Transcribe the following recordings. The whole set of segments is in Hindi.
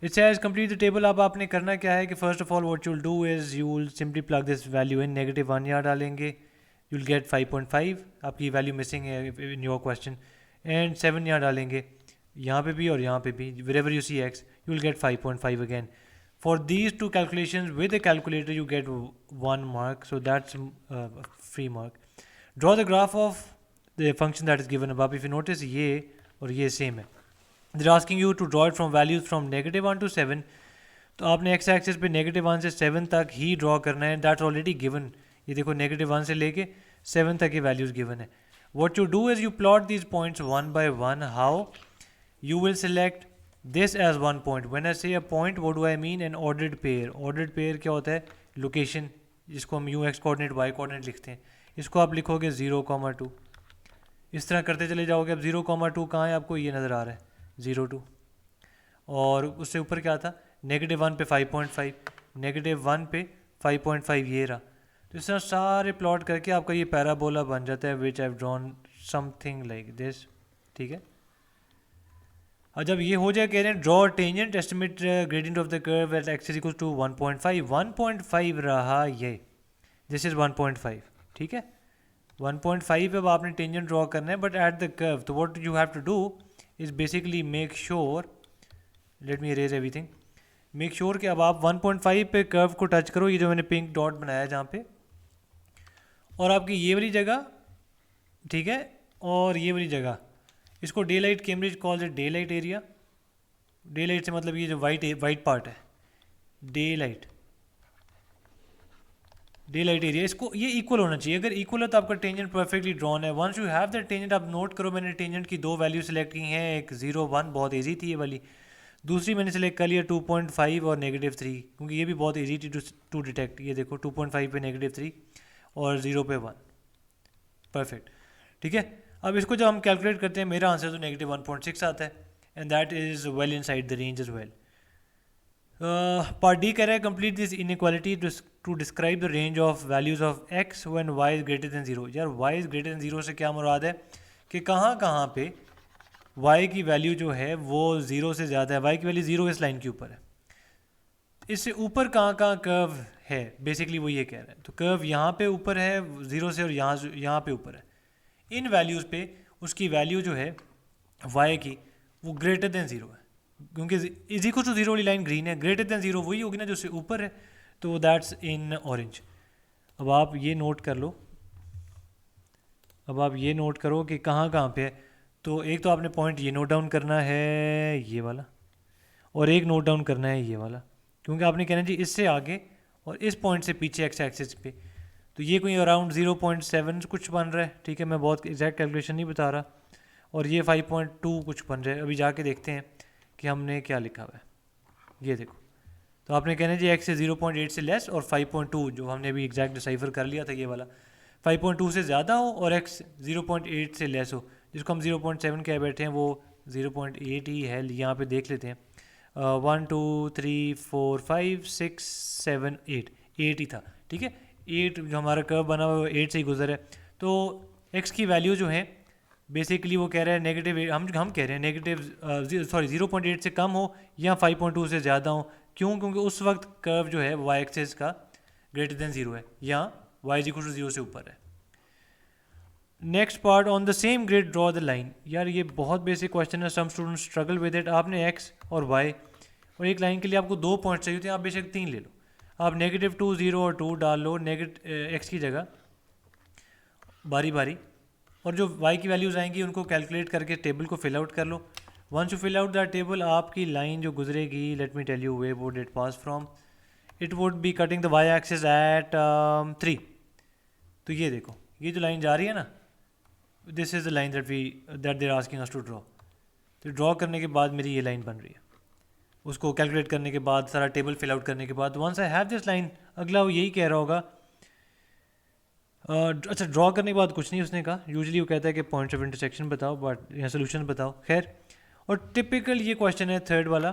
It says complete the table. अब आपने करना क्या है कि first of all what you will do is you will simply plug this value in, -1 यहाँ डालेंगे, यू विल गेट 5.5, आपकी वैल्यू मिसिंग है इन योर क्वेश्चन, एंड 7 यहाँ डालेंगे, यहाँ पे भी और यहाँ पे भी, wherever you see x you will get 5.5 again. For these two calculations with a calculator you get 1 mark, so that's free mark. Draw the graph of the function that is given above. If you notice ये और ये same है, they're asking you to draw it from values from -1 to 7, तो आपने x एक्सिस पे -1 से 7 तक ही ड्रॉ करना है, दैट्स ऑलरेडी गिवन। ये देखो -1 से लेके 7 तक ये वैल्यूज़ गिवन है। What you do is you plot these points one by one. How? You will select this as one point. When I say a point, what do I mean? An ordered pair. Ordered pair क्या होता है? Location, जिसको हम ux coordinate y coordinate लिखते हैं, इसको आप लिखोगे 0,2, इस तरह करते चले जाओगे। अब 0,2 कहाँ है? आपको ये नज़र आ रहा है 0,2, और उससे ऊपर क्या था? -1 पे 5.5, -1 पे 5.5 ये रहा। तो इस तरह सारे प्लॉट करके आपका ये पैराबोला बन जाता है, which I have drawn something like this. ठीक है, और जब ये हो जाए, कह रहे हैं draw tangent estimate gradient of the curve at x is equal to 1.5, 1.5 रहा ये, दिस इज 1.5। ठीक है, 1.5 अब आपने टेंजेंट ड्रॉ करना है बट एट द कर्व। तो what you have to do is basically make sure, let me erase everything, make sure कि अब आप 1.5 पे कर्व को टच करो, ये जो मैंने पिंक डॉट बनाया है जहाँ पे, और आपकी ये वाली जगह, ठीक है, और ये वाली जगह, इसको day light, Cambridge calls it day light area. Day light से मतलब ये जो वाइट पार्ट है, डे लाइट एरिया, इसको ये इक्वल होना चाहिए। अगर इक्वल है तो आपका टेंजेंट परफेक्टली ड्रॉन है। Once you have the tangent, आप नोट करो मैंने टेंजेंट की दो वैल्यू सेलेक्ट की हैं, एक 0,1 बहुत ईजी थी ये वाली, दूसरी मैंने सेलेक्ट कर लिया 2.5 और -3, क्योंकि ये भी बहुत ईजी थी टू डिटेक्ट। ये देखो 2.5 पे -3 और 0 पे 1, परफेक्ट। ठीक है, अब इसको जब हम कैलकुलेट करते हैं, मेरा आंसर तो -1.6 आता है, and that is well inside the range as well. Part D कह रहा है complete this inequality to describe the range of values of x when y is greater than 0। यार वाई इज ग्रेटर दैन 0 से क्या मुराद है कि कहाँ कहाँ पे वाई की वैल्यू जो है वो 0 से ज़्यादा है, वाई की वैल्यू 0 इस लाइन के ऊपर है, इससे ऊपर कहाँ कहाँ कर्व है, बेसिकली वो ये कह रहा है। तो कर्व यहाँ पे ऊपर है 0 से, और यहाँ पे ऊपर है। इन वैल्यूज़ पे उसकी वैल्यू जो है वाई की वो ग्रेटर दैन 0 है, क्योंकि इज इक्वल टू 0 वाली लाइन ग्रीन है, ग्रेटर दैन 0 वही होगी ना जो उससे ऊपर है, तो दैट्स इन ऑरेंज। अब आप ये नोट कर लो, अब आप ये नोट करो कि कहाँ कहाँ पे है। तो एक तो आपने पॉइंट ये नोट डाउन करना है, ये वाला, और एक नोट डाउन करना है ये वाला, क्योंकि आपने कहना जी इससे आगे और इस पॉइंट से पीछे एक्स एक्सिस पे, तो ये कोई अराउंड 0.7 कुछ बन रहा है। ठीक है, मैं बहुत एग्जैक्ट कैलकुलेशन नहीं बता रहा, और ये 5.2 कुछ बन रहा है। अभी जाके देखते हैं कि हमने क्या लिखा हुआ है, ये देखो। तो आपने कहना जी एक्स से 0.8 से लेस, और 5.2 जो हमने अभी एग्जैक्ट डिसाइफर कर लिया था ये वाला, 5.2 से ज़्यादा हो और एक्स 0.8 से लेस हो, जिसको हम 0.7 कह बैठे हैं वो 0.8 ही है। यहाँ पे देख लेते हैं, 1 2 3 4 5 6 7 8, 8 ही था। ठीक है, 8 जो हमारा कर्व बना हुआ है 8 से ही गुजर है। तो एक्स की वैल्यू जो है बेसिकली वो कह रहा है नेगेटिव, हम कह रहे हैं नेगेटिव 0.8 से कम हो या 5.2 से ज़्यादा हो। क्यों? क्योंकि उस वक्त कर्व जो है वाई एक्सिस का ग्रेटर देन 0 है, या वाई इज इक्वल टू 0 से ऊपर है। Next part, on the same grid draw the line. यार ये बहुत बेसिक क्वेश्चन है, some student struggle with it. आपने एक्स और वाई और एक लाइन के लिए आपको 2 पॉइंट चाहिए होते हैं, आप बेशक 3 ले लो, आप -2 0 और 2 डाल लो एक्स की जगह बारी बारी, और जो y की वैल्यूज़ आएंगी उनको कैलकुलेट करके टेबल को फिल आउट कर लो। Once you fill out that table, आपकी लाइन जो गुजरेगी, let me tell you way would it pass from, it would be cutting the y axis at 3। तो ये देखो, ये जो लाइन जा रही है ना, this is the line that they are asking us to draw. तो ड्रॉ करने के बाद मेरी ये लाइन बन रही है, उसको कैलकुलेट करने के बाद, सारा टेबल फिल आउट करने के बाद, once I have this line, अगला वो यही कह रहा होगा अच्छा ड्रॉ करने के बाद कुछ नहीं उसने कहा, यूजुअली वो कहता है कि पॉइंट्स ऑफ इंटरसेक्शन बताओ, बट यहाँ सोल्यूशन बताओ। खैर, और टिपिकल ये क्वेश्चन है थर्ड वाला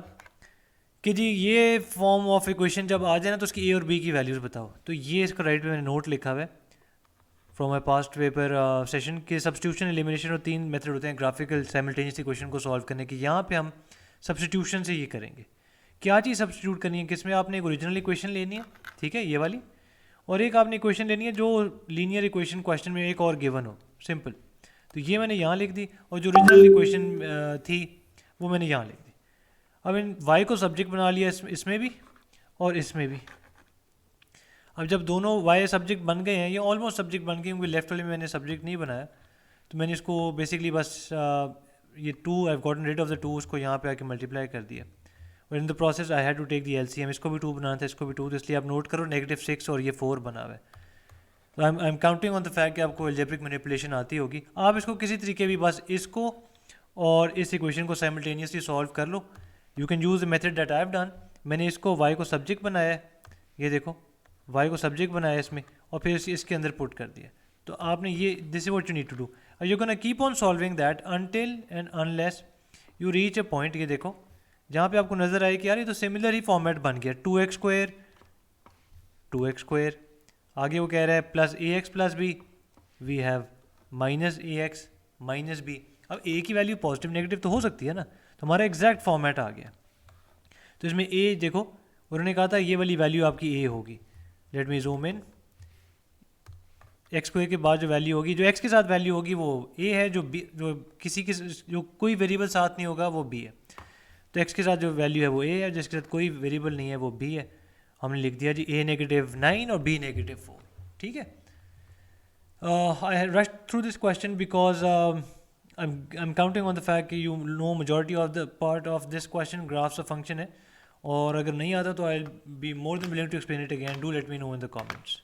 कि जी ये फॉर्म ऑफ इक्वेशन जब आ जाए ना तो उसकी ए और बी की वैल्यूज़ बताओ। तो ये इसका राइट पे मैंने नोट लिखा हुआ है from my past paper session के, सब्सटीट्यूशन एलिमिनेशन और 3 मेथड होते हैं ग्राफिकल साइमल्टेनियस इक्वेशन को सॉल्व करने की। यहाँ पे हम सब्सटीट्यूशन से ये करेंगे क्या चीज़ सब्स्टिट्यूट करनी है किस में, आपने एक ओरिजिनल इक्वेशन लेनी है, ठीक है, ये वाली, और एक आपने इक्वेशन लेनी है जो लीनियर इक्वेशन क्वेश्चन में एक और गिवन हो, सिंपल। तो ये मैंने यहाँ लिख दी, और जो ओरिजिनल इक्वेशन थी वो मैंने यहाँ लिख दी। अब इन y को सब्जेक्ट बना लिया इसमें भी और इसमें भी। अब जब दोनों y सब्जेक्ट बन गए हैं, ये ऑलमोस्ट सब्जेक्ट बन गए, क्योंकि लेफ्ट वाले में मैंने सब्जेक्ट नहीं बनाया, तो मैंने इसको बेसिकली बस ये 2 I gotten rid of the 2 उसको यहाँ पे आके मल्टीप्लाई कर दिया, और in the process I had to take the LCM. इसको भी 2 बनाना था, इसको भी 2, तो इसलिए आप नोट करो -6 और ये 4 बना हुआ है। तो I am counting on the fact कि आपको एल्जेब्रिक मैनिपुलेशन आती होगी। आप इसको किसी तरीके भी बस इसको और इस इक्वेशन को साइमल्टेनियसली सॉल्व कर लो। You can use the method that I have done. मैंने इसको y को सब्जेक्ट बनाया है, ये देखो y को सब्जेक्ट बनाया इसमें, और फिर इसके अंदर पुट कर दिया। तो आपने ये this is what you need to do, और you gonna keep on solving that until and unless you reach a point, ये देखो जहाँ पे आपको नज़र आए कि यार ये तो सिमिलर ही फॉर्मेट बन गया, 2x² आगे वो कह रहा है +ax+b, वी हैव -ax-b। अब a की वैल्यू पॉजिटिव नेगेटिव तो हो सकती है ना, तो हमारा एग्जैक्ट फॉर्मेट आ गया। तो इसमें a देखो उन्होंने कहा था ये वाली वैल्यू आपकी a होगी, let me zoom in, x² के बाद जो वैल्यू होगी, जो x के साथ वैल्यू होगी वो a है, जो b जो जो कोई वेरिएबल साथ नहीं होगा वो b है। तो x के साथ जो वैल्यू है वो a है, जिसके साथ कोई वेरिएबल नहीं है वो b है। हमने लिख दिया जी a -9 और b -4, ठीक है। I rushed through this question because I'm counting on the fact कि you know majority of the part of this question graphs of function है, और अगर नहीं आता तो I'll be more than willing to explain it again. Do let me know in the comments.